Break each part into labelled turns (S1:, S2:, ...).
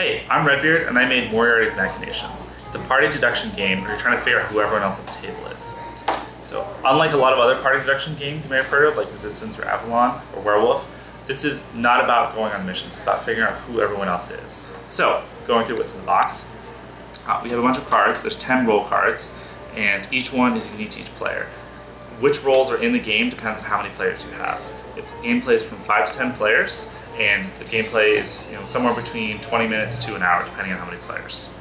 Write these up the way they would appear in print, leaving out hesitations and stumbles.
S1: Hey, I'm Redbeard and I made Moriarty's Machinations. It's a party deduction game where you're trying to figure out who everyone else at the table is. So, unlike a lot of other party deduction games you may have heard of, like Resistance or Avalon or Werewolf, this is not about going on missions, it's about figuring out who everyone else is. So, going through what's in the box, we have a bunch of cards. There's 10 roll cards, and each one is unique to each player. Which roles are in the game depends on how many players you have. If the game plays from 5 to 10 players, and the gameplay is somewhere between 20 minutes to an hour, depending on how many players.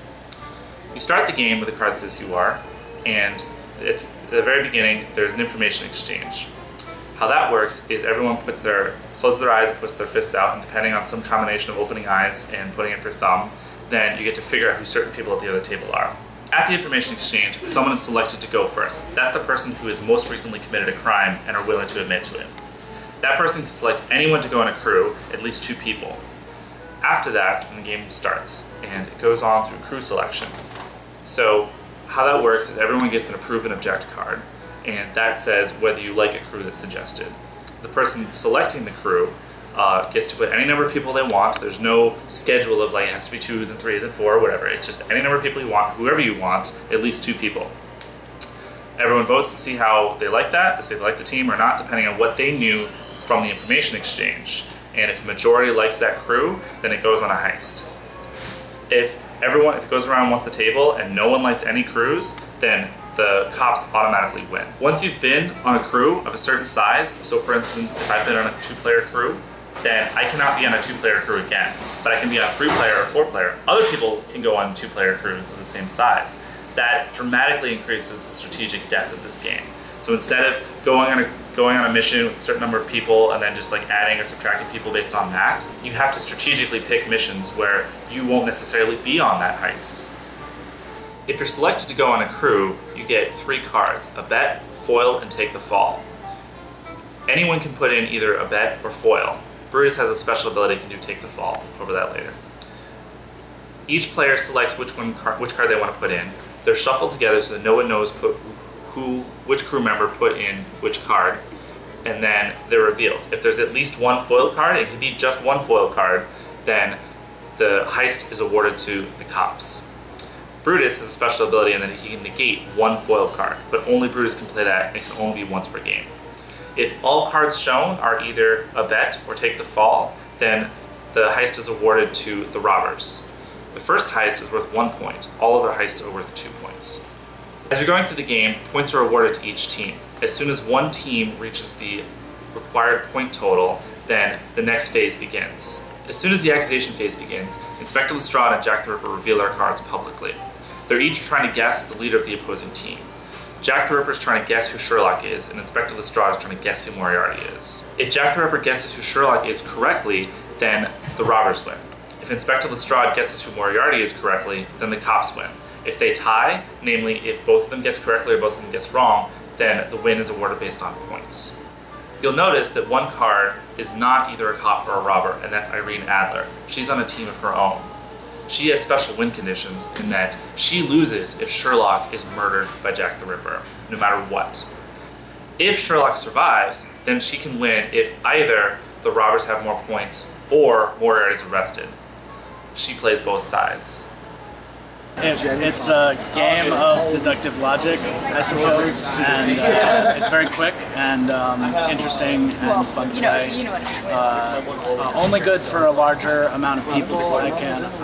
S1: You start the game with a card that says you are, and at the very beginning, there's an information exchange. How that works is everyone closes their eyes and puts their fists out, and depending on some combination of opening eyes and putting up your thumb, then you get to figure out who certain people at the other table are. At the information exchange, someone is selected to go first. That's the person who has most recently committed a crime and are willing to admit to it. That person can select anyone to go in a crew, at least 2 people. After that, the game starts, and it goes on through crew selection. So how that works is everyone gets an approve and object card, and that says whether you like a crew that's suggested. The person selecting the crew gets to put any number of people they want. There's no schedule of like it has to be 2, then 3, then 4, whatever. It's just any number of people you want, whoever you want, at least 2 people. Everyone votes to see how they like that, if they like the team or not, depending on what they knew from the information exchange. And if the majority likes that crew, then it goes on a heist. If it goes around and wants the table and no one likes any crews, then the cops automatically win. Once you've been on a crew of a certain size, so for instance, if I've been on a 2-player crew, then I cannot be on a 2-player crew again, but I can be on a 3-player or 4-player. Other people can go on 2-player crews of the same size. That dramatically increases the strategic depth of this game. So instead of going on a mission with a certain number of people and then just like adding or subtracting people based on that, you have to strategically pick missions where you won't necessarily be on that heist. If you're selected to go on a crew, you get 3 cards: a bet, foil, and take the fall. Anyone can put in either a bet or foil. Brutus has a special ability that can do take the fall. We'll cover that later. Each player selects which card they want to put in. They're shuffled together so that no one knows which crew member put in which card, and then they're revealed. If there's at least 1 foil card, it can be just 1 foil card, then the heist is awarded to the cops. Brutus has a special ability in that he can negate 1 foil card, but only Brutus can play that, and it can only be once per game. If all cards shown are either a bet or take the fall, then the heist is awarded to the robbers. The first heist is worth 1 point. All other heists are worth 2 points. As you're going through the game, points are awarded to each team. As soon as one team reaches the required point total, then the next phase begins. As soon as the accusation phase begins, Inspector Lestrade and Jack the Ripper reveal their cards publicly. They're each trying to guess the leader of the opposing team. Jack the Ripper is trying to guess who Sherlock is, and Inspector Lestrade is trying to guess who Moriarty is. If Jack the Ripper guesses who Sherlock is correctly, then the robbers win. If Inspector Lestrade guesses who Moriarty is correctly, then the cops win. If they tie, namely if both of them guess correctly or both of them guess wrong, then the win is awarded based on points. You'll notice that 1 card is not either a cop or a robber, and that's Irene Adler. She's on a team of her own. She has special win conditions in that she loses if Sherlock is murdered by Jack the Ripper, no matter what. If Sherlock survives, then she can win if either the robbers have more points or Moriarty is arrested. She plays both sides.
S2: It's a game of deductive logic, I suppose, and it's very quick and interesting and fun to play. Only good for a larger amount of people.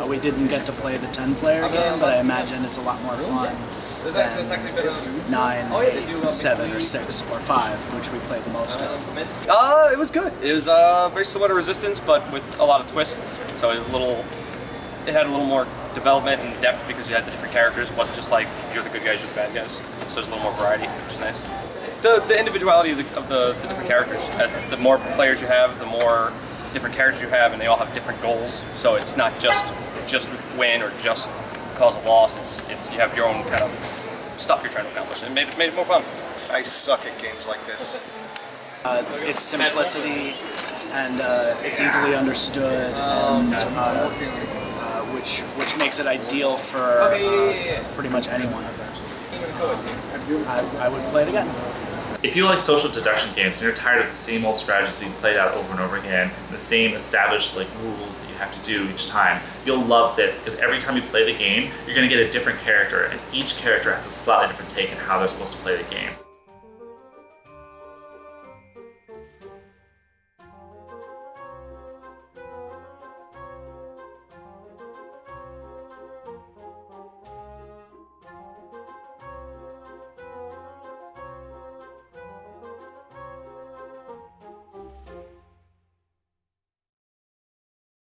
S2: We didn't get to play the 10-player game, but I imagine it's a lot more fun than 9, 8, 7, or 6, or 5, which we played the most of.
S3: It was good. It was very similar to Resistance, but with a lot of twists. So it had a little more development and depth because you had the different characters. It wasn't just like you're the good guys, you're the bad guys. So there's a little more variety, which is nice. The individuality of the different characters. As the more players you have, the more different characters you have, and they all have different goals. So it's not just win or just cause a loss. It's you have your own kind of stuff you're trying to accomplish, and it made it more fun.
S4: I suck at games like this.
S2: Its simplicity and it's easily understood, and which makes it ideal for pretty much anyone. I would play it again.
S1: If you like social deduction games and you're tired of the same old strategies being played out over and over again, the same established like rules that you have to do each time, you'll love this because every time you play the game, you're going to get a different character, and each character has a slightly different take on how they're supposed to play the game.